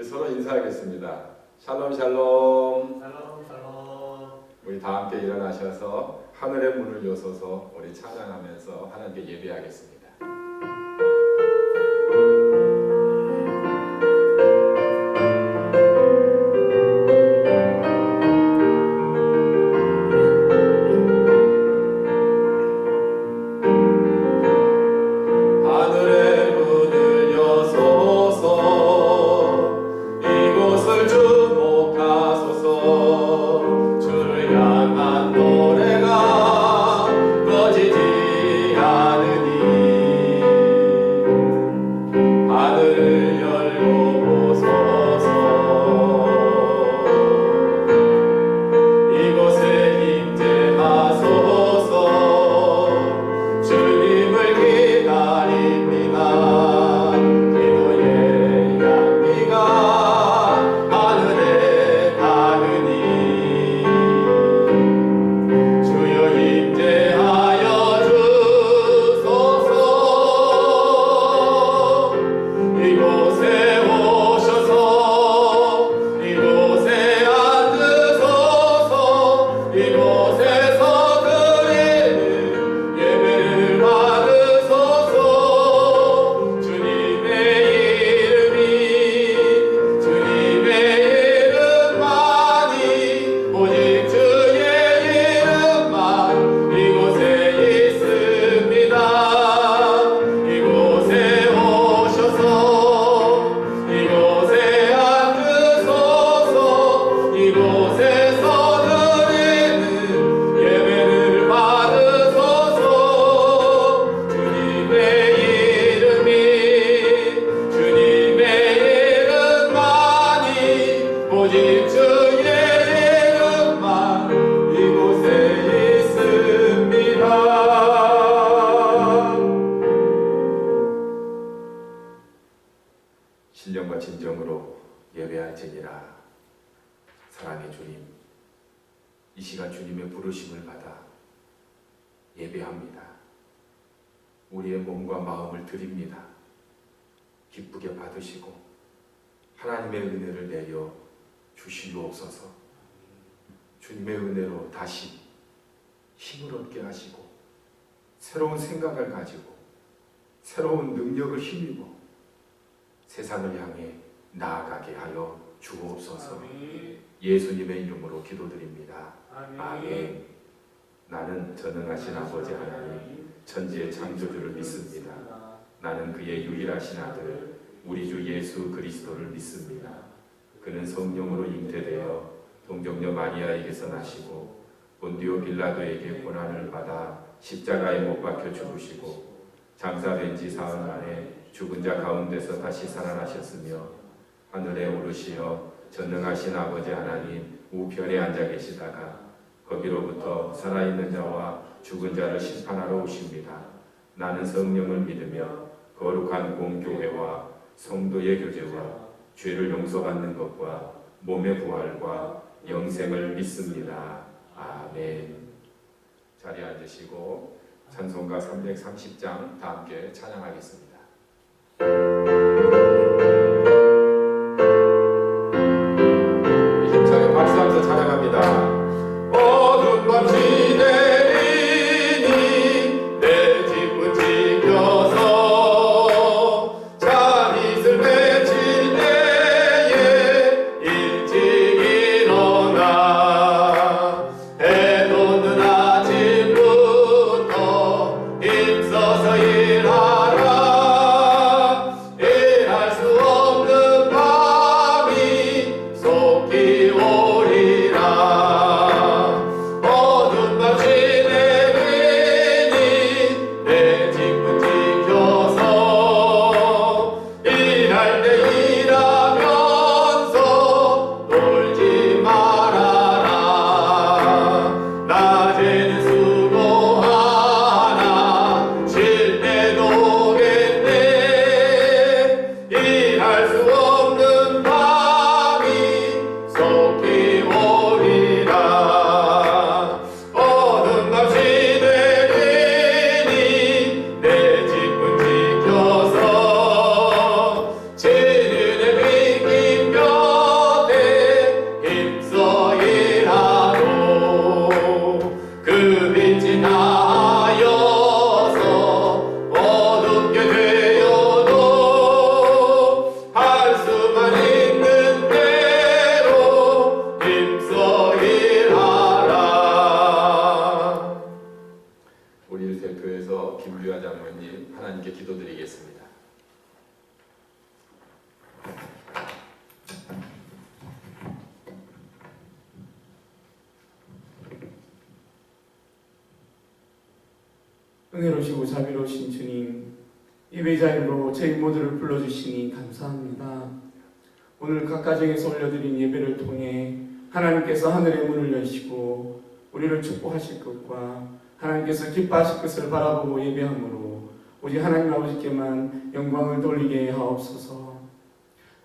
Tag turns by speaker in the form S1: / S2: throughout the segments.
S1: 우리 서로 인사하겠습니다. 샬롬 샬롬.
S2: 샬롬 샬롬.
S1: 우리 다 함께 일어나셔서 하늘의 문을 여서서 우리 찬양하면서 하나님께 예배하겠습니다. 신령과 진정으로 예배할지니라. 사랑의 주님, 이 시간 주님의 부르심을 받아 예배합니다. 우리의 몸과 마음을 드립니다. 기쁘게 받으시고 하나님의 은혜를 내려 주시옵소서. 주님의 은혜로 다시 힘을 얻게 하시고 새로운 생각을 가지고 새로운 능력을 힘입어 세상을 향해 나아가게 하여 주옵소서. 예수님의 이름으로 기도드립니다. 아멘. 나는 전능하신 아버지 하나님 천지의 창조주를 믿습니다. 나는 그의 유일하신 아들 우리 주 예수 그리스도를 믿습니다. 그는 성령으로 잉태되어 동정녀 마리아에게서 나시고 본디오 빌라도에게 고난을 받아 십자가에 못 박혀 죽으시고 장사된 지 사흘 만에 죽은 자 가운데서 다시 살아나셨으며 하늘에 오르시어 전능하신 아버지 하나님 우편에 앉아 계시다가 거기로부터 살아있는 자와 죽은 자를 심판하러 오십니다. 나는 성령을 믿으며 거룩한 공교회와 성도의 교제와 죄를 용서받는 것과 몸의 부활과 영생을 믿습니다. 아멘. 자리에 앉으시고 찬송가 330장 다 함께 찬양하겠습니다. 힘차게 박수하면서 찬양합니다. 어두운 밤 시내리니 내 집은 지켜서 잠이슬 외칠 때에 일찍 일어나 해 돋는 아침부터 힘써서 일하라. 일할 수 없는 밤이 속히 오리라. 어두운 밤 시내리니 내 집은 지켜서 일할 때 일하면서 놀지 말아라. 낮에는 수고하나 쉴 때도 겠네. 일할 수 없는 밤이 속히 오리라. 어두운 밤 시내리니 내 집은 지켜서 진은의 빛
S2: 은혜로우시고 자비로우신 주님, 예배 자리로 저희 모두를 불러주시니 감사합니다. 오늘 각 가정에서 올려드린 예배를 통해 하나님께서 하늘의 문을 여시고 우리를 축복하실 것과 하나님께서 기뻐하실 것을 바라보고 예배함으로 오직 하나님 아버지께만 영광을 돌리게 하옵소서.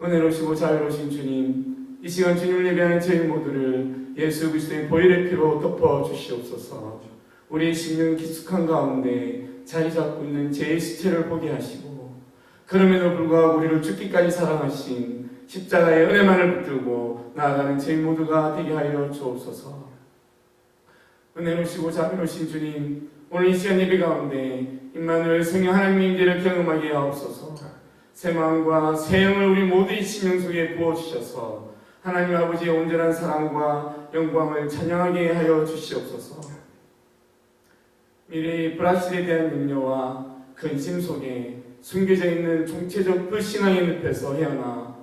S2: 은혜로우시고 자유로우신 주님, 이 시간 주님을 예배하는 저희 모두를 예수 그리스도의 보혈의 피로 덮어 주시옵소서. 우리의 심령 깊숙한 가운데 자리 잡고 있는 죄의 시체를 보게 하시고, 그럼에도 불구하고 우리를 죽기까지 사랑하신 십자가의 은혜만을 붙들고 나아가는 저희 모두가 되게 하여 주옵소서. 은혜로우시고 자비로우신 주님, 오늘 이 시간 예배 가운데 임마누엘 성령 하나님의 임재를 경험하게 하옵소서. 새 마음과 새 영을 우리 모두의 심령 속에 부어주셔서 하나님 아버지의 온전한 사랑과 영광을 찬양하게 하여 주시옵소서. 미래의 불확실에 대한 염려와 근심 속에 숨겨져 있는 총체적 불신앙의 늪에서 헤어나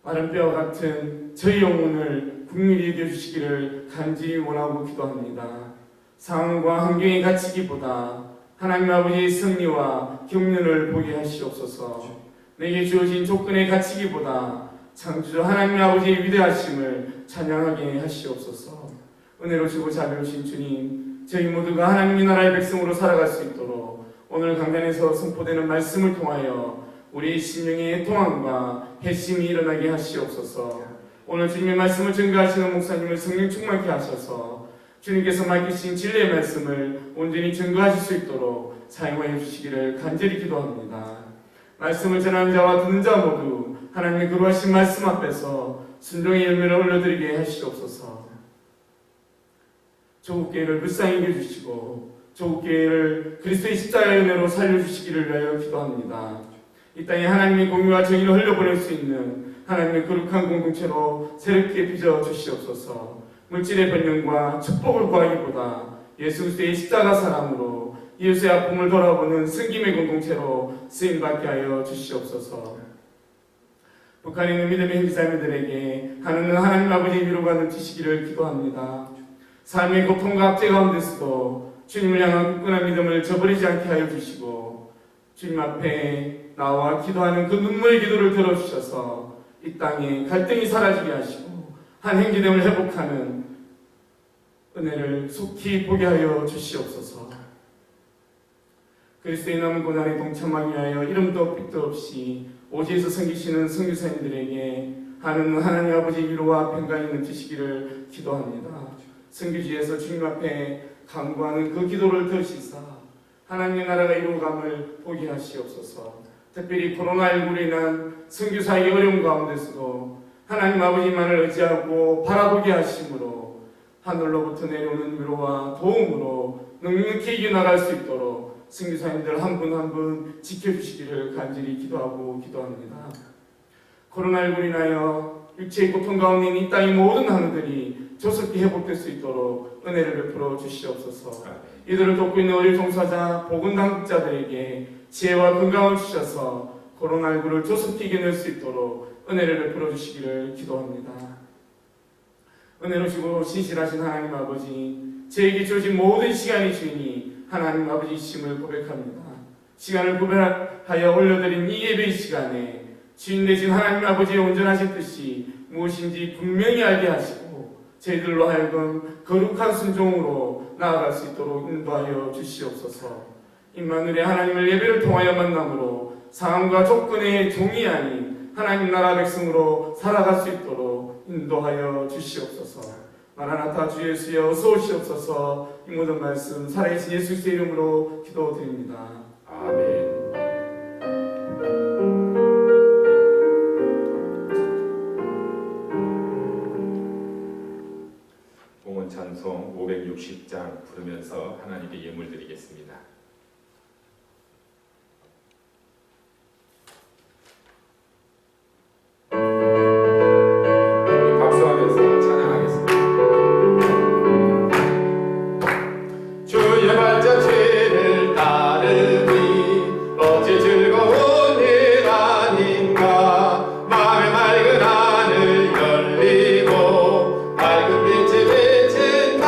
S2: 마른 뼈와 같은 저희 영혼을 국민이 여겨주시기를 간절히 원하고 기도합니다. 상황과 환경에 갇히기보다 하나님 아버지의 승리와 경륜을 보게 하시옵소서. 내게 주어진 조건에 갇히기보다 창조주 하나님 아버지의 위대하심을 찬양하게 하시옵소서. 은혜로우시고 자비로우신 주님, 저희 모두가 하나님의 나라의 백성으로 살아갈 수 있도록 오늘 강단에서 선포되는 말씀을 통하여 우리 심령의 통함과 회심이 일어나게 하시옵소서. 오늘 주님의 말씀을 증거하시는 목사님을 성령 충만케 하셔서 주님께서 맡기신 진리의 말씀을 온전히 증거하실 수 있도록 사용하여 주시기를 간절히 기도합니다. 말씀을 전하는 자와 듣는 자 모두 하나님의 거룩하신 말씀 앞에서 순종의 열매를 올려드리게 하시옵소서. 조국교회를 불쌍히 여겨주시고 조국교회를 그리스도의 십자가의 은혜로 살려주시기를 위하여 기도합니다. 이 땅에 하나님의 공의와 정의를 흘려보낼 수 있는 하나님의 거룩한 공동체로 새롭게 빚어 주시옵소서. 물질의 번영과 축복을 구하기보다 예수 그리스도의 십자가 사랑으로 이웃의 아픔을 돌아보는 승김의 공동체로 쓰임받게 하여 주시옵소서. 북한에 있는 믿음의 형제자매들에게 하나님 아버지의 위로가 넘치시기를 기도합니다. 삶의 고통과 압제 가운데서도 주님을 향한 굳건한 믿음을 저버리지 않게 하여 주시고 주님 앞에 나와 기도하는 그 눈물의 기도를 들어주셔서 이 땅에 갈등이 사라지게 하시고 한 형제됨을 회복하는 은혜를 속히 보게 하여 주시옵소서. 그리스도의 남은 고난에 동참하기 위하여 이름도 빛도 없이 오지에서 섬기시는 선교사님들에게 하나님 아버지의 위로와 평강이 넘치시기를 기도합니다. 선교지에서 주님 앞에 간구하는 그 기도를 들으시사 하나님의 나라가 이루어감을 보게 하시옵소서. 특별히 코로나19로 인한 선교사의 어려움 가운데서도 하나님 아버지만을 의지하고 바라보게 하심으로 하늘로부터 내려오는 위로와 도움으로 넉넉히 이겨나갈 수 있도록 선교사님들 한 분 한 분 지켜주시기를 간절히 기도하고 기도합니다. 코로나19로 인하여 육체의 고통 가운데 있는 이 땅의 모든 하늘들이 조속히 회복될 수 있도록 은혜를 베풀어 주시옵소서. 이들을 돕고 있는 의료 종사자, 보건당국자들에게 지혜와 건강을 주셔서 코로나19를 조속히 이겨낼 수 있도록 은혜를 베풀어 주시기를 기도합니다. 은혜로우시고 신실하신 하나님 아버지, 저에게 주어진 모든 시간의 주인이 하나님 아버지이심을 고백합니다. 시간을 구별하여 올려드린 이 예배의 시간에 주인 되신 하나님 아버지의 온전하신 뜻이 무엇인지 분명히 알게 하시고 저희들로 하여금 거룩한 순종으로 나아갈 수 있도록 인도하여 주시옵소서. 임마누엘의 하나님을 예배를 통하여 만남으로 상황과 조건의 종이 아닌 하나님 나라 백성으로 살아갈 수 있도록 인도하여 주시옵소서. 마라나타 주 예수여 어서 오시옵소서. 이 모든 말씀 살아계신 예수 그리스도의 이름으로 기도드립니다. 아멘.
S1: 봉헌 찬송 560장 부르면서 하나님께 예물 드리겠습니다. 박수하면서 찬양하겠습니다. 주의 발자취를 따르니 어찌 즐거운 일 아닌가. 마음의 맑은 하늘 열리고 밝은 빛이 비친다.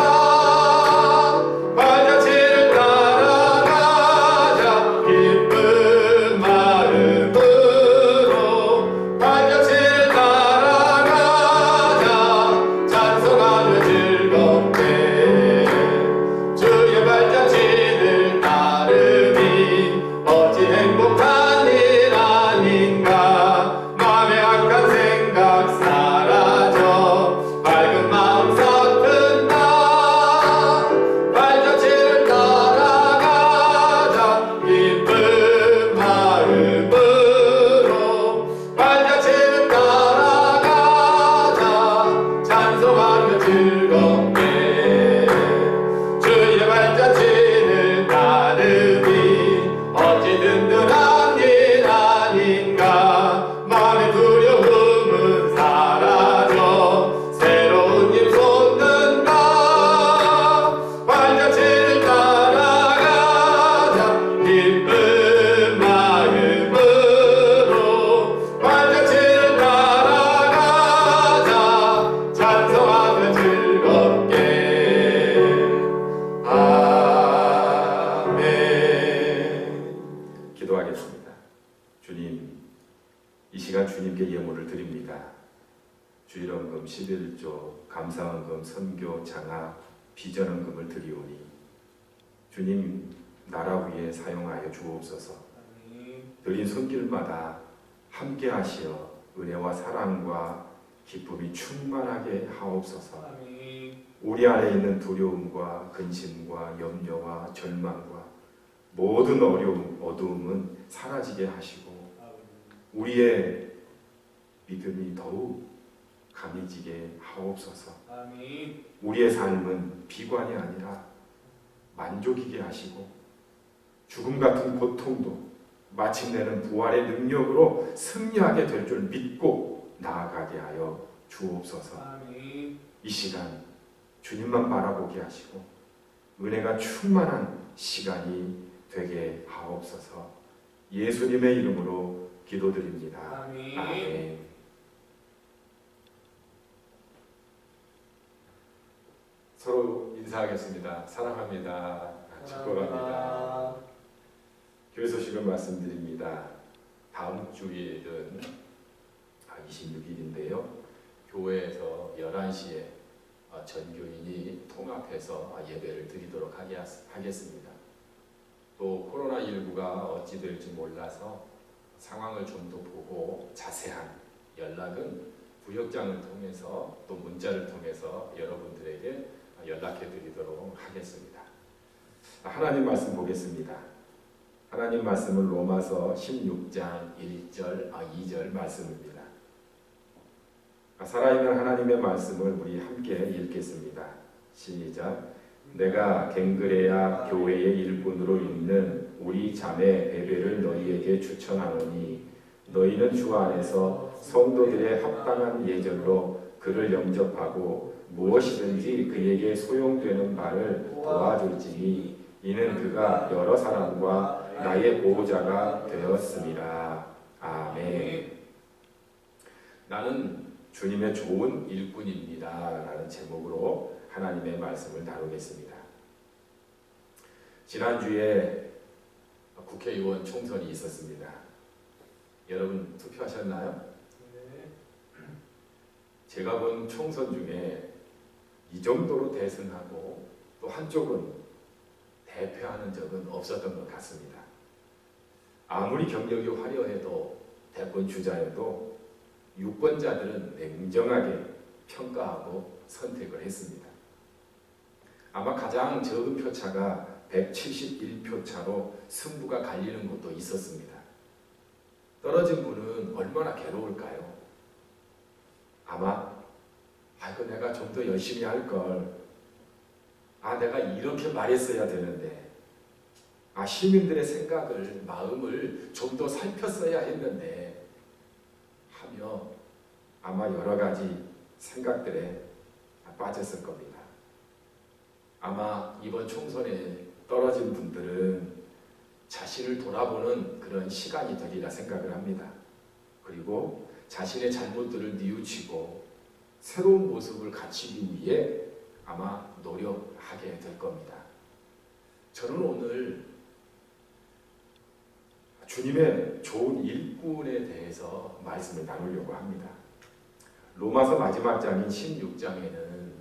S1: 발자취를 따라 시간 주님께 예물을 드립니다. 주일헌금 11조, 감사헌금, 선교, 장학, 비전헌금을 드리오니 주님 나라 위에 사용하여 주옵소서. 드린 손길마다 함께 하시어 은혜와 사랑과 기쁨이 충만하게 하옵소서. 우리 안에 있는 두려움과 근심과 염려와 절망과 모든 어두움은 사라지게 하시고 우리의 믿음이 더욱 강해지게 하옵소서. 우리의 삶은 비관이 아니라 만족이게 하시고 죽음 같은 고통도 마침내는 부활의 능력으로 승리하게 될 줄 믿고 나아가게 하여 주옵소서. 이 시간 주님만 바라보게 하시고 은혜가 충만한 시간이 되게 하옵소서. 예수님의 이름으로 기도드립니다. 아멘. 서로 인사하겠습니다. 사랑합니다. 축복합니다. 교회 소식을 말씀드립니다. 다음 주일은 26일인데요. 교회에서 11시에 전교인이 통합해서 예배를 드리도록 하겠습니다. 또 코로나19가 어찌 될지 몰라서 상황을 좀 더 보고 자세한 연락은 부역장을 통해서 또 문자를 통해서 여러분들에게 연락해 드리도록 하겠습니다. 하나님 말씀 보겠습니다. 하나님 말씀은 로마서 16장 1절, 2절 말씀입니다. 살아있는 하나님의 말씀을 우리 함께 읽겠습니다. 시작. 내가 갱그레아 교회의 일꾼으로 있는 우리 자매 베베를 너희에게 추천하노니 너희는 주 안에서 성도들의 합당한 예절로 그를 영접하고 무엇이든지 그에게 소용되는 바를 도와줄지니 이는 그가 여러 사람과 나의 보호자가 되었습니다. 아멘. 나는 주님의 좋은 일꾼입니다. 라는 제목으로 하나님의 말씀을 다루겠습니다. 지난주에 국회의원 총선이 있었습니다. 여러분 투표하셨나요? 네. 제가 본 총선 중에 이 정도로 대승하고 또 한쪽은 대표하는 적은 없었던 것 같습니다. 아무리 경력이 화려해도 대권 주자여도 유권자들은 냉정하게 평가하고 선택을 했습니다. 아마 가장 적은 표차가 171표 차로 승부가 갈리는 것도 있었습니다. 떨어진 분은 얼마나 괴로울까요? 아마 아이고 내가 좀 더 열심히 할걸, 내가 이렇게 말했어야 되는데, 시민들의 생각을, 마음을 좀 더 살폈어야 했는데 하며 아마 여러 가지 생각들에 빠졌을 겁니다. 아마 이번 총선에 떨어진 분들은 자신을 돌아보는 그런 시간이 되리라 생각을 합니다. 그리고 자신의 잘못들을 뉘우치고 새로운 모습을 갖추기 위해 아마 노력하게 될 겁니다. 저는 오늘 주님의 좋은 일꾼에 대해서 말씀을 나누려고 합니다. 로마서 마지막 장인 16장에는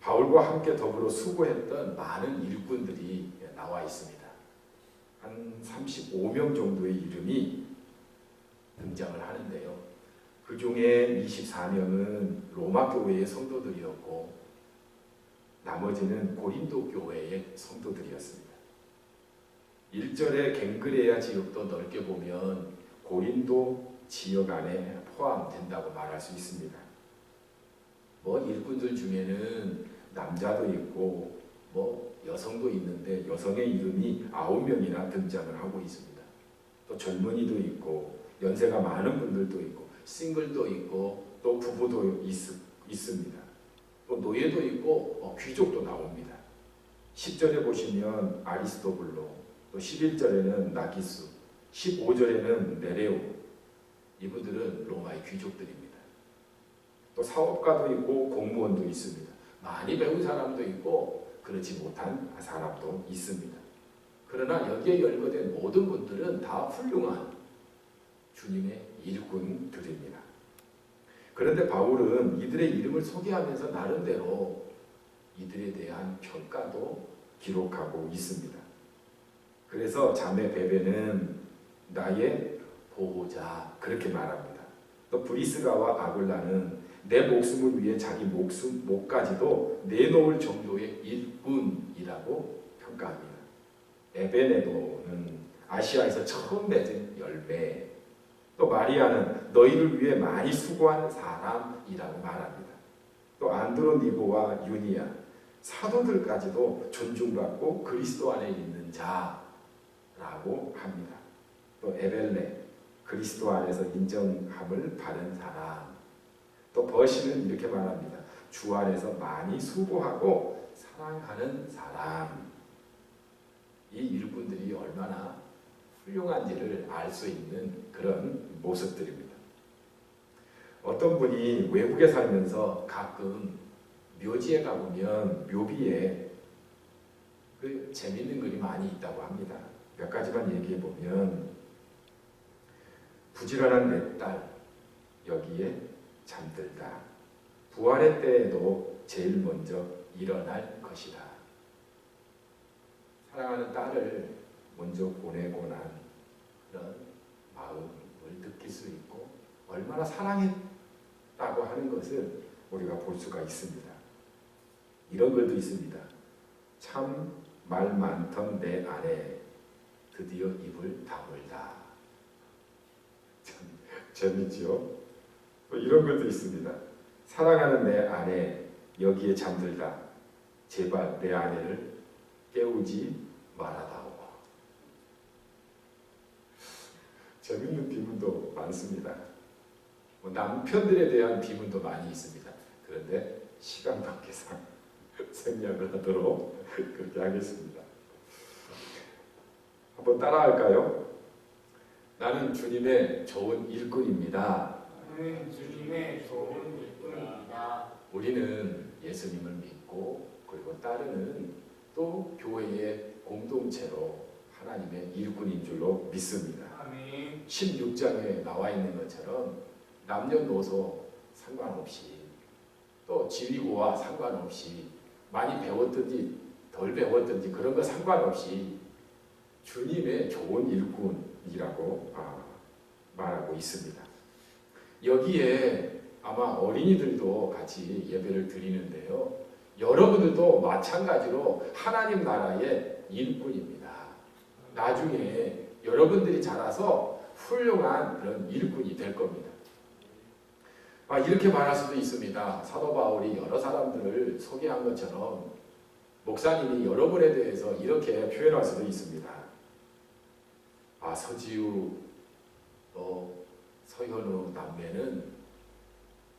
S1: 바울과 함께 더불어 수고했던 많은 일꾼들이 나와 있습니다. 한 35명 정도의 이름이 등장을 하는데요. 그 중에 24명은 로마 교회의 성도들이었고 나머지는 고린도 교회의 성도들이었습니다. 1절의 갱그레아 지역도 넓게 보면 고린도 지역 안에 포함된다고 말할 수 있습니다. 일꾼들 중에는 남자도 있고 여성도 있는데 여성의 이름이 9명이나 등장을 하고 있습니다. 또 젊은이도 있고 연세가 많은 분들도 있고 싱글도 있고 또 부부도 있습니다. 또 노예도 있고 귀족도 나옵니다. 10절에 보시면 아리스토블로, 또 11절에는 나기수, 15절에는 네레오, 이분들은 로마의 귀족들입니다. 또 사업가도 있고 공무원도 있습니다. 많이 배운 사람도 있고 그렇지 못한 사람도 있습니다. 그러나 여기에 열거된 모든 분들은 다 훌륭한 주님의 일꾼들입니다. 그런데 바울은 이들의 이름을 소개하면서 나름대로 이들에 대한 평가도 기록하고 있습니다. 그래서 자매 베베는 나의 보호자 그렇게 말합니다. 또 브리스가와 아굴라는 내 목숨을 위해 자기 목까지도 내놓을 정도의 일꾼이라고 평가합니다. 에베네도는 아시아에서 처음 맺은 열매, 또 마리아는 너희를 위해 많이 수고한 사람이라고 말합니다. 또 안드로니고와 유니아, 사도들까지도 존중받고 그리스도 안에 있는 자라고 합니다. 또 에벨레, 그리스도 안에서 인정함을 받은 사람. 또 버시는 이렇게 말합니다. 주 안에서 많이 수고하고 사랑하는 사람. 이 일꾼들이 얼마나 훌륭한지를 알 수 있는 그런 모습들입니다. 어떤 분이 외국에 살면서 가끔 묘지에 가보면 묘비에 그 재밌는 글이 많이 있다고 합니다. 몇 가지만 얘기해 보면 부지런한 내 딸 여기에 잠들다. 부활의 때에도 제일 먼저 일어날 것이다. 사랑하는 딸을 먼저 보내고 난 그런 마음을 느낄 수 있고 얼마나 사랑했다고 하는 것을 우리가 볼 수가 있습니다. 이런 글도 있습니다. 참 말 많던 내 아내 드디어 입을 다물다. 참 재밌죠? 또 이런 글도 있습니다. 사랑하는 내 아내 여기에 잠들다. 제발 내 아내를 깨우지 말아다오. 재밌는 비문도 많습니다. 남편들에 대한 비문도 많이 있습니다. 그런데 시간 관계상 생략을 하도록 그렇게 하겠습니다. 한번 따라할까요? 나는 주님의 좋은 일꾼입니다.
S2: 나는 주님의 좋은 일꾼입니다.
S1: 우리는 예수님을 믿고 그리고 따르는 또 교회의 공동체로 하나님의 일꾼인 줄로 믿습니다.
S2: 아멘.
S1: 16장에 나와 있는 것처럼 남녀노소 상관없이 또 지위고와 상관없이 많이 배웠든지 덜 배웠든지 그런 거 상관없이 주님의 좋은 일꾼이라고 말하고 있습니다. 여기에 아마 어린이들도 같이 예배를 드리는데요. 여러분들도 마찬가지로 하나님 나라의 일꾼입니다. 나중에 여러분들이 자라서 훌륭한 그런 일꾼이 될 겁니다. 이렇게 말할 수도 있습니다. 사도 바울이 여러 사람들을 소개한 것처럼 목사님이 여러분에 대해서 이렇게 표현할 수도 있습니다. 서지우 또 서현우 남매는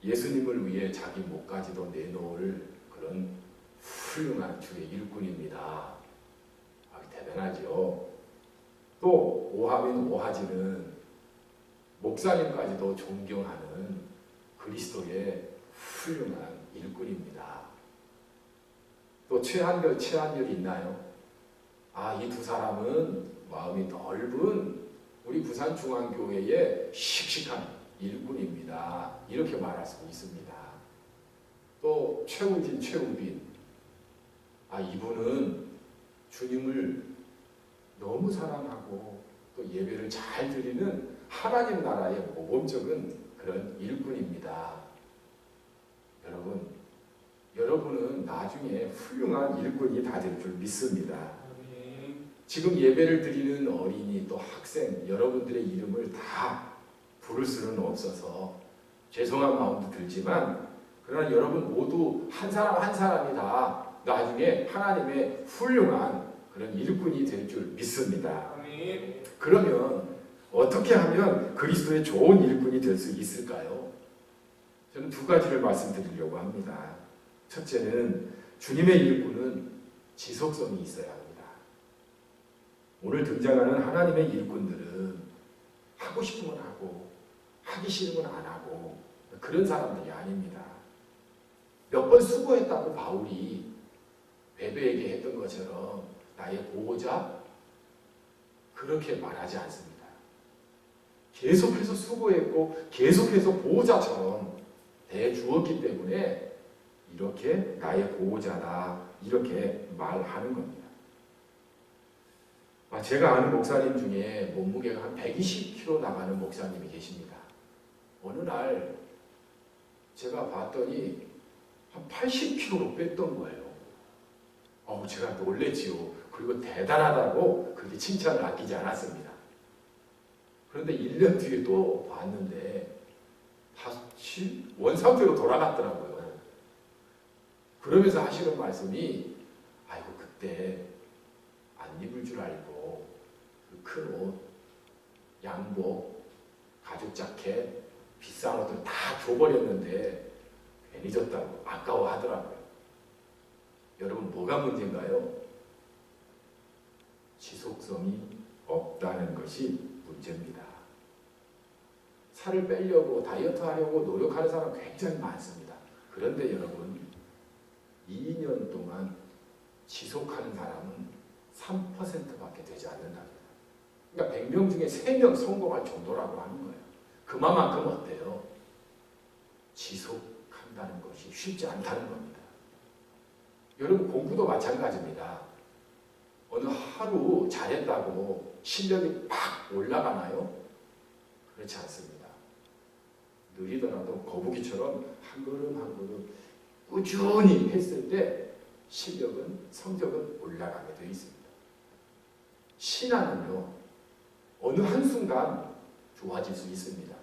S1: 예수님을 위해 자기 목까지도 내놓을 그런 훌륭한 주의 일꾼입니다. 대단하죠. 또 오하민 오하지는 목사님까지도 존경하는 그리스도의 훌륭한 일꾼입니다. 또 최한결, 최한열이 있나요? 이 두 사람은 마음이 넓은 우리 부산중앙교회의 씩씩한 일꾼입니다. 이렇게 말할 수 있습니다. 또 최우진, 최우빈. 이분은 주님을 너무 사랑하고 또 예배를 잘 드리는 하나님 나라의 모범적인 그런 일꾼입니다. 여러분은 나중에 훌륭한 일꾼이 다 될 줄 믿습니다. 지금 예배를 드리는 어린이 또 학생 여러분들의 이름을 다 부를 수는 없어서 죄송한 마음도 들지만 그러나 여러분 모두 한 사람 한 사람이 다 나중에 하나님의 훌륭한 그런 일꾼이 될 줄 믿습니다. 그러면 어떻게 하면 그리스도의 좋은 일꾼이 될 수 있을까요? 저는 두 가지를 말씀드리려고 합니다. 첫째는 주님의 일꾼은 지속성이 있어야 합니다. 오늘 등장하는 하나님의 일꾼들은 하고 싶은 건 하고 하기 싫은 건 안 하고 그런 사람들이 아닙니다. 몇 번 수고했다고 바울이 베베에게 했던 것처럼 나의 보호자 그렇게 말하지 않습니다. 계속해서 수고했고 계속해서 보호자처럼 대주었기 때문에 이렇게 나의 보호자다 이렇게 말하는 겁니다. 제가 아는 목사님 중에 몸무게가 한 120kg 나가는 목사님이 계십니다. 어느 날 제가 봤더니 한 80kg로 뺐던 거예요. 제가 놀랬지요. 그리고 대단하다고 그렇게 칭찬을 아끼지 않았습니다. 그런데 1년 뒤에 또 봤는데 다시 원상태로 돌아갔더라고요. 그러면서 하시는 말씀이 아이고 그때 안 입을 줄 알고 그 큰 옷, 양복, 가죽 자켓, 비싼 옷들 다 줘버렸는데 괜히 줬다고 아까워하더라고요. 여러분 뭐가 문제인가요? 지속성이 없다는 것이 문제입니다. 살을 빼려고 다이어트 하려고 노력하는 사람 굉장히 많습니다. 그런데 여러분 2년 동안 지속하는 사람은 3%밖에 되지 않는답니다. 그러니까 100명 중에 3명 성공할 정도라고 하는 거예요. 그만큼 어때요? 지속한다는 것이 쉽지 않다는 겁니다. 여러분 공부도 마찬가지입니다. 어느 하루 잘했다고 실력이 팍 올라가나요? 그렇지 않습니다. 느리더라도 거북이처럼 한 걸음 한 걸음 꾸준히 했을 때 실력은 성적은 올라가게 되어 있습니다. 신앙은요 어느 한순간 좋아질 수 있습니다.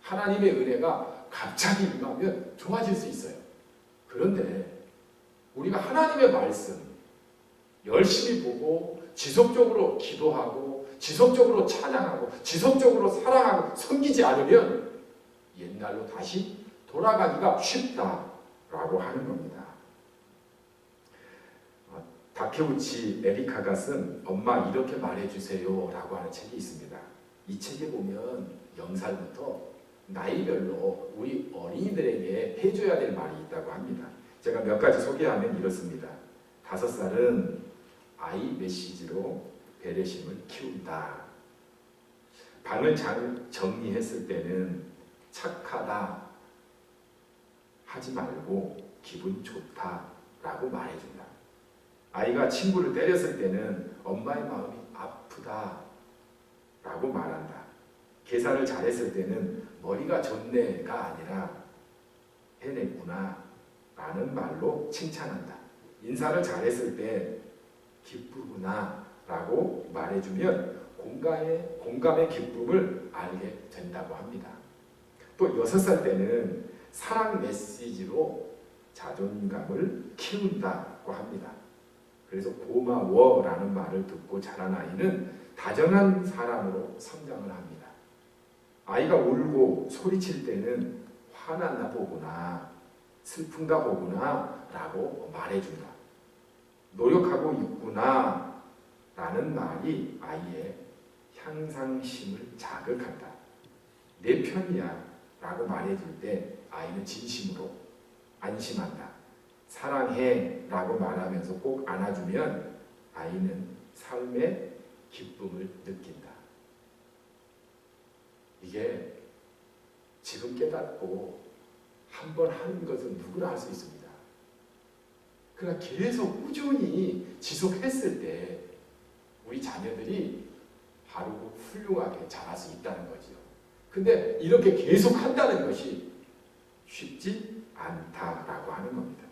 S1: 하나님의 은혜가 갑자기 임하면 좋아질 수 있어요. 그런데 우리가 하나님의 말씀 열심히 보고 지속적으로 기도하고 지속적으로 찬양하고 지속적으로 사랑하고 섬기지 않으면 옛날로 다시 돌아가기가 쉽다라고 하는 겁니다. 다케우치 에리카가 쓴 엄마 이렇게 말해주세요 라고 하는 책이 있습니다. 이 책에 보면 0살부터 나이별로 우리 어린이들에게 해줘야 될 말이 있다고 합니다. 제가 몇 가지 소개하면 이렇습니다. 5살은 아이 메시지로 배려심을 키운다. 방을 정리했을 때는 착하다 하지 말고 기분 좋다 라고 말해준다. 아이가 친구를 때렸을 때는 엄마의 마음이 아프다 라고 말한다. 계산을 잘했을 때는 머리가 좋네가 아니라 해냈구나 라는 말로 칭찬한다. 인사를 잘했을 때 기쁘구나 라고 말해주면 공감의 기쁨을 알게 된다고 합니다. 또 6살 때는 사랑 메시지로 자존감을 키운다고 합니다. 그래서 고마워라는 말을 듣고 자란 아이는 다정한 사람으로 성장을 합니다. 아이가 울고 소리칠 때는 화났나 보구나, 슬픈가 보구나 라고 말해준다. 노력하고 있구나 라는 말이 아이의 향상심을 자극한다. 내 편이야 라고 말해줄 때 아이는 진심으로 안심한다. 사랑해 라고 말하면서 꼭 안아주면 아이는 삶의 기쁨을 느낀다. 이게 지금 깨닫고 한 번 하는 것은 누구나 할 수 있습니다. 그러나 계속 꾸준히 지속했을 때 우리 자녀들이 바르고 훌륭하게 자랄 수 있다는 거죠. 근데 이렇게 계속 한다는 것이 쉽지 않다라고 하는 겁니다.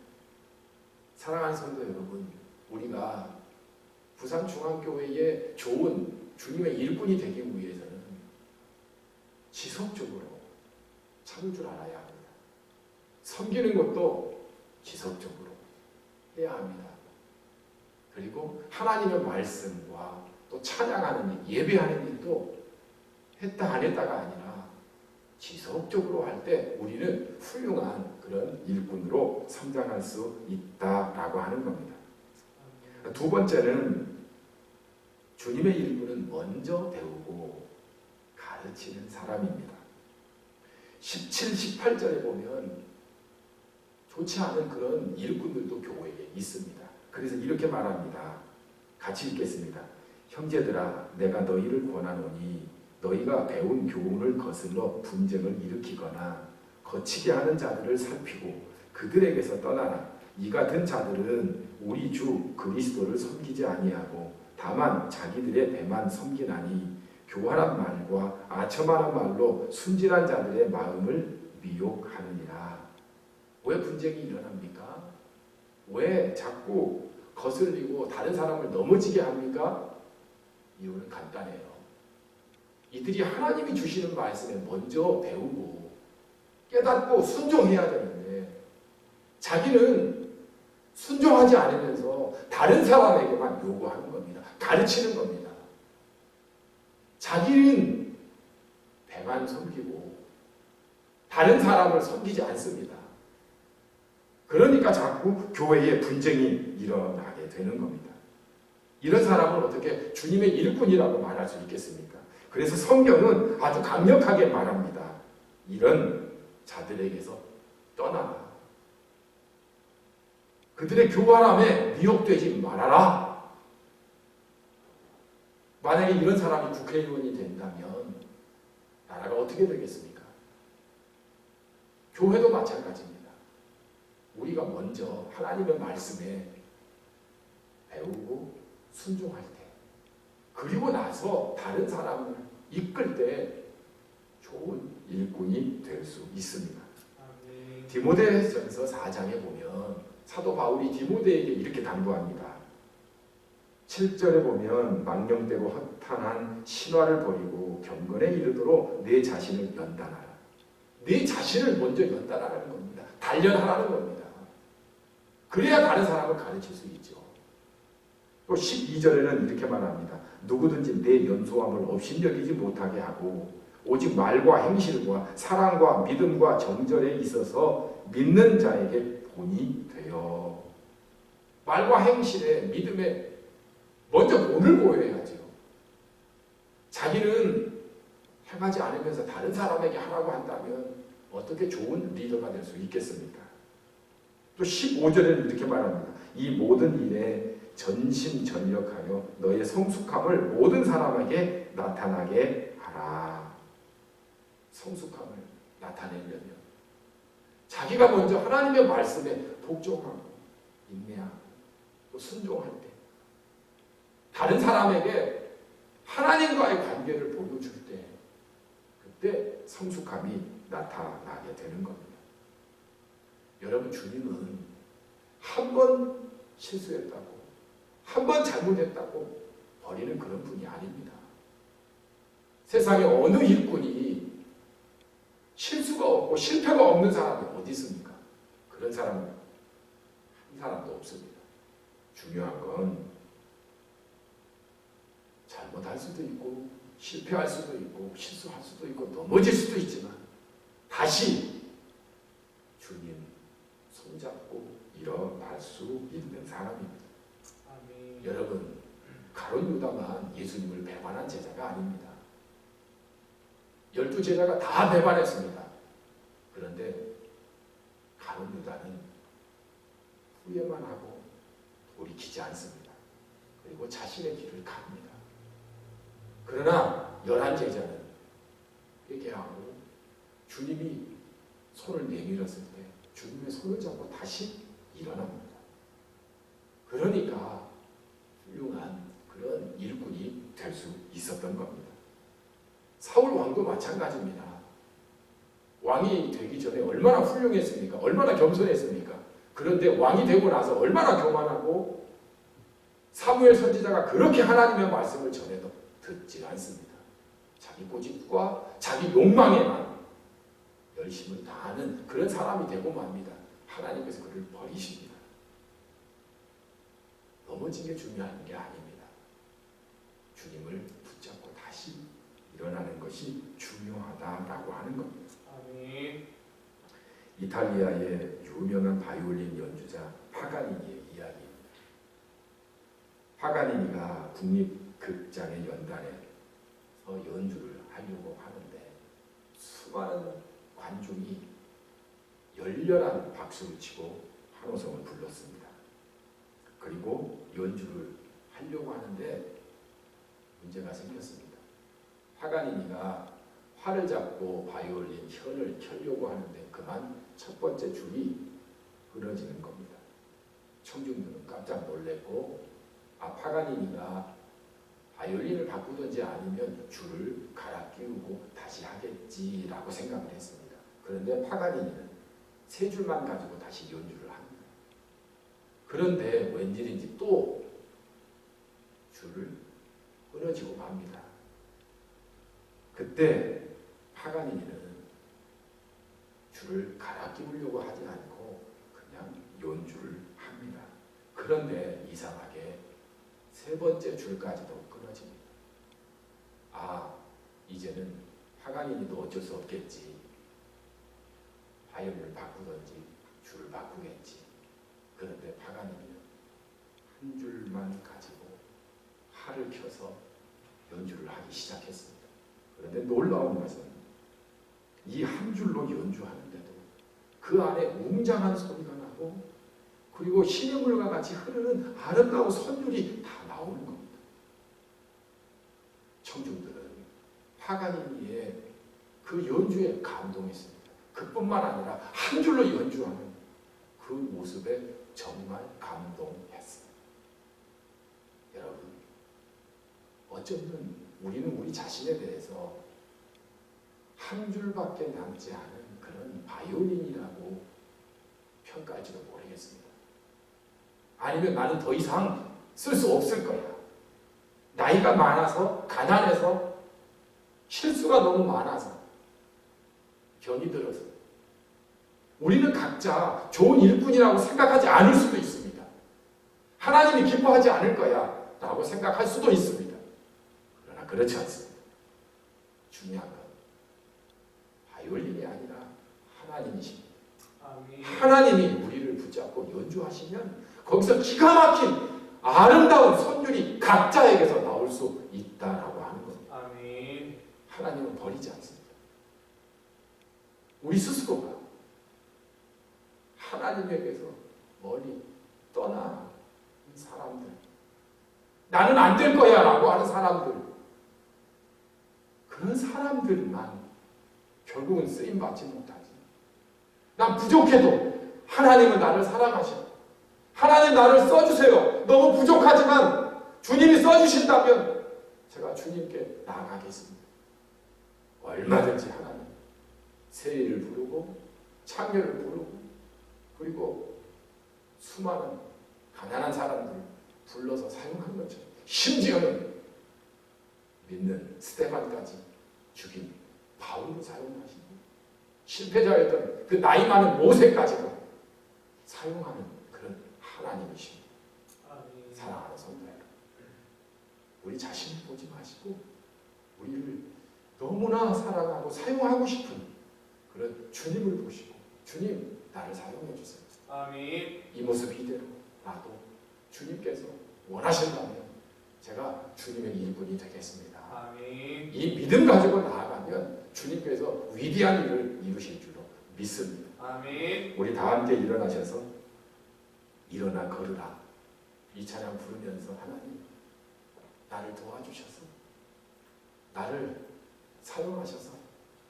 S1: 사랑하는 성도 여러분, 우리가 부산중앙교회의 좋은 주님의 일꾼이 되기 위해서는 지속적으로 참을 줄 알아야 합니다. 섬기는 것도 지속적으로 해야 합니다. 그리고 하나님의 말씀과 또 찬양하는 일, 예배하는 일도 했다 안 했다가 아니라 지속적으로 할 때 우리는 훌륭한 그런 일꾼으로 성장할 수 있다라고 하는 겁니다. 두 번째는 주님의 일꾼은 먼저 배우고 가르치는 사람입니다. 17, 18절에 보면 좋지 않은 그런 일꾼들도 교회에 있습니다. 그래서 이렇게 말합니다. 같이 읽겠습니다. 형제들아, 내가 너희를 권하노니 너희가 배운 교훈을 거슬러 분쟁을 일으키거나 거치게 하는 자들을 살피고 그들에게서 떠나라. 이 같은 자들은 우리 주 그리스도를 섬기지 아니하고 다만 자기들의 배만 섬기나니 교활한 말과 아첨하는 말로 순진한 자들의 마음을 미혹하느니라. 왜 분쟁이 일어납니까? 왜 자꾸 거슬리고 다른 사람을 넘어지게 합니까? 이유는 간단해요. 이들이 하나님이 주시는 말씀에 먼저 배우고 깨닫고 순종해야 되는데 자기는 순종하지 않으면서 다른 사람에게만 요구하는 겁니다. 가르치는 겁니다. 자기는 배만 섬기고 다른 사람을 섬기지 않습니다. 그러니까 자꾸 교회에 분쟁이 일어나게 되는 겁니다. 이런 사람을 어떻게 주님의 일꾼이라고 말할 수 있겠습니까? 그래서 성경은 아주 강력하게 말합니다. 이런 자들에게서 떠나라. 그들의 교활함에 미혹되지 말아라. 만약에 이런 사람이 국회의원이 된다면 나라가 어떻게 되겠습니까? 교회도 마찬가지입니다. 우리가 먼저 하나님의 말씀에 배우고 순종할 때 그리고 나서 다른 사람을 이끌 때 좋은 일꾼이 될 수 있습니다. 디모데전서 4장에 보면 사도 바울이 디모데에게 이렇게 당부합니다. 7절에 보면 망령되고 허탄한 신화를 버리고 경건에 이르도록 내 자신을 연단하라. 내 자신을 먼저 연단하라는 겁니다. 단련하라는 겁니다. 그래야 다른 사람을 가르칠 수 있죠. 또 12절에는 이렇게 말합니다. 누구든지 내 연소함을 업신여기지 못하게 하고 오직 말과 행실과 사랑과 믿음과 정절에 있어서 믿는 자에게 본이 되어. 말과 행실에 믿음에 먼저 본을 보여야죠. 자기는 행하지 않으면서 다른 사람에게 하라고 한다면 어떻게 좋은 리더가 될 수 있겠습니까? 또 15절에는 이렇게 말합니다. 이 모든 일에 전심전력하여 너의 성숙함을 모든 사람에게 나타나게 하라. 성숙함을 나타내려면 자기가 먼저 하나님의 말씀에 복종하고 인내하고 또 순종할 때 다른 사람에게 하나님과의 관계를 보여줄 때 그때 성숙함이 나타나게 되는 겁니다. 여러분, 주님은 한 번 실수했다고 한 번 잘못했다고 버리는 그런 분이 아닙니다. 세상에 어느 일꾼이 실수가 없고 실패가 없는 사람이 어디 있습니까? 그런 사람은 한 사람도 없습니다. 중요한 건 잘못할 수도 있고 실패할 수도 있고 실수할 수도 있고 넘어질 수도 있지만 다시 주님 손잡고 일어날 수 있는 사람입니다. 아멘. 여러분, 가룟 유다만 예수님을 배반한 제자가 아닙니다. 12제자가 다 배반했습니다. 그런데 가룟 유다는 후회만 하고 돌이키지 않습니다. 그리고 자신의 길을 갑니다. 그러나 11제자는 회개하고 주님이 손을 내밀었을 때 주님의 손을 잡고 다시 일어납니다. 그러니까 훌륭한 그런 일꾼이 될 수 있었던 겁니다. 사울 왕도 마찬가지입니다. 왕이 되기 전에 얼마나 훌륭했습니까? 얼마나 겸손했습니까? 그런데 왕이 되고 나서 얼마나 교만하고 사무엘 선지자가 그렇게 하나님의 말씀을 전해도 듣지 않습니다. 자기 고집과 자기 욕망에만 열심을 다하는 그런 사람이 되고 맙니다. 하나님께서 그를 버리십니다. 넘어진 게 중요한 게 아닙니다. 주님을 붙잡고 다시 일어나는 것이 중요하다라고 하는 겁니다. 아멘. 이탈리아의 유명한 바이올린 연주자 파가니니의 이야기입니다. 파가니니가 국립극장의 연단에서 연주를 하려고 하는데 수많은 관중이 열렬한 박수를 치고 환호성을 불렀습니다. 그리고 연주를 하려고 하는데 문제가 생겼습니다. 파가니니가 활을 잡고 바이올린 현을 켜려고 하는데 그만 첫 번째 줄이 끊어지는 겁니다. 청중들은 깜짝 놀랐고 파가니니가 바이올린을 바꾸든지 아니면 줄을 갈아 끼우고 다시 하겠지라고 생각을 했습니다. 그런데 파가니니는 세 줄만 가지고 다시 연주를 합니다. 그런데 웬일인지 또 줄을 끊어지고 맙니다. 그때 파가니니는 줄을 갈아 끼우려고 하지 않고 그냥 연주를 합니다. 그런데 이상하게 세 번째 줄까지도 끊어집니다. 이제는 파가니니도 어쩔 수 없겠지. 바이올린을 바꾸든지 줄을 바꾸겠지. 그런데 파가니니는 한 줄만 가지고 활을 켜서 연주를 하기 시작했습니다. 그런데 놀라운 것은 이 한 줄로 연주하는데도 그 안에 웅장한 소리가 나고 그리고 신의 물과 같이 흐르는 아름다운 선율이 다 나오는 겁니다. 청중들은 파가니니의 그 연주에 감동했습니다. 그뿐만 아니라 한 줄로 연주하는 그 모습에 정말 감동했습니다. 여러분, 어쩌면 우리는 우리 자신에 대해서 한 줄밖에 남지 않은 그런 바이올린이라고 평가할지도 모르겠습니다. 아니면 나는 더 이상 쓸 수 없을 거야. 나이가 많아서, 가난해서, 실수가 너무 많아서, 병이 들어서. 우리는 각자 좋은 일꾼이라고 생각하지 않을 수도 있습니다. 하나님이 기뻐하지 않을 거야 라고 생각할 수도 있습니다. 그러나 그렇지 않습니다. 중요한 건 바이올린이 아니라 하나님이십니다.
S2: 아멘.
S1: 하나님이 우리를 붙잡고 연주하시면 거기서 기가 막힌 아름다운 선율이 각자에게서 나올 수 있다라고 하는 겁니다.
S2: 아멘.
S1: 하나님은 버리지 않습니다. 우리 스스로가 하나님에게서 멀리 떠나 사람들, 나는 안 될 거야 라고 하는 사람들, 그런 사람들만 결국은 쓰임받지 못하지. 난 부족해도 하나님은 나를 사랑하셔. 하나님 나를 써주세요. 너무 부족하지만 주님이 써주신다면 제가 주님께 나아가겠습니다. 얼마든지 하나님 세리를 부르고 창녀를 부르고 그리고 수많은 가난한 사람들을 불러서 사용한 것처럼 심지어는 믿는 스데반까지 죽인 바울도 사용하시고 실패자였던 그 나이 많은 모세까지도 사용하는 그런 하나님이십니다.
S2: 아멘.
S1: 사랑하는 성도 여러분, 우리 자신을 보지 마시고 우리를 너무나 사랑하고 사용하고 싶은 그런 주님을 보시고 주님 나를 사용해 주세요.
S2: 아멘.
S1: 이 모습 이대로 나도 주님께서 원하신다면 제가 주님의 일꾼이 되겠습니다.
S2: 아멘.
S1: 이 믿음 가지고 나아가면 주님께서 위대한 일을 이루실 줄로 믿습니다.
S2: 아멘.
S1: 우리 다 함께 일어나셔서 일어나 걸으라 이 찬양 부르면서 하나님 나를 도와주셔서 나를 사용하셔서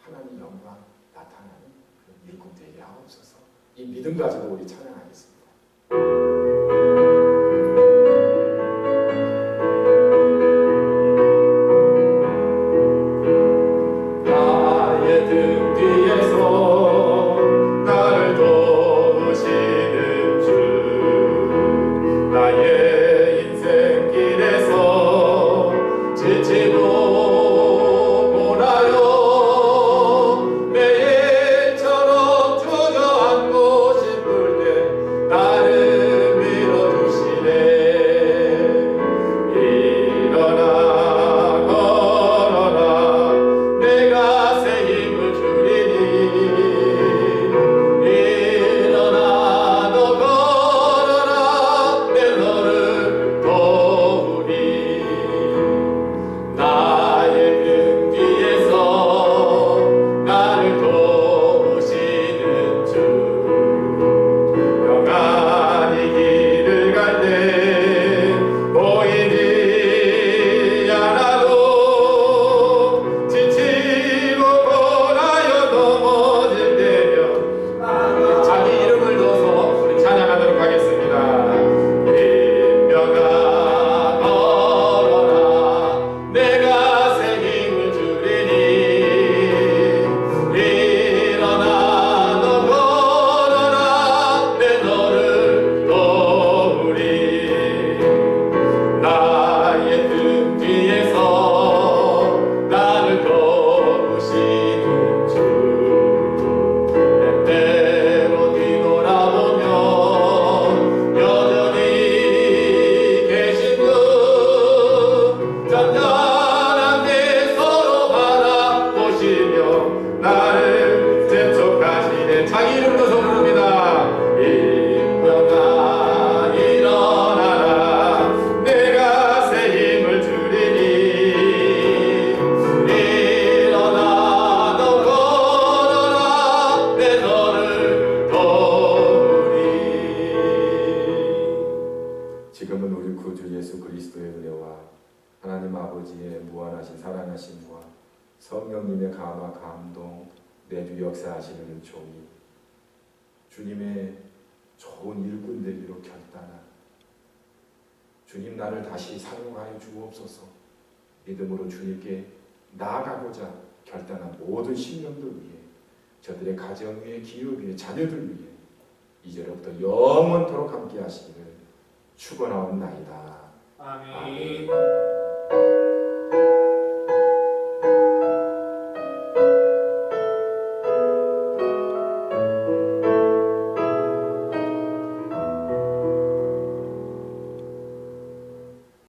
S1: 하나님 영광 나타나는 그런 일꾼 되게 하옵소서. 이 믿음 가지고 우리 찬양하겠습니다.
S2: 나의 등 뒤에서 나를 도우시는 주, 나의 인생 길에서 지치고 고나요 매일처럼 주저앉고 싶을 때 나를
S1: 아버지의 무한하신 사랑하심과 성령님의 감화 감동 내주 역사하시는 은총이 주님의 좋은 일꾼 되기로 결단한 주님 나를 다시 사용하여 주옵소서 믿음으로 주님께 나아가고자 결단한 모든 심령들 위해 저들의 가정 위에 기업 위에 자녀들 위해 이제로부터 영원토록 함께 하시기를 축원하옵나이다.
S2: 아멘.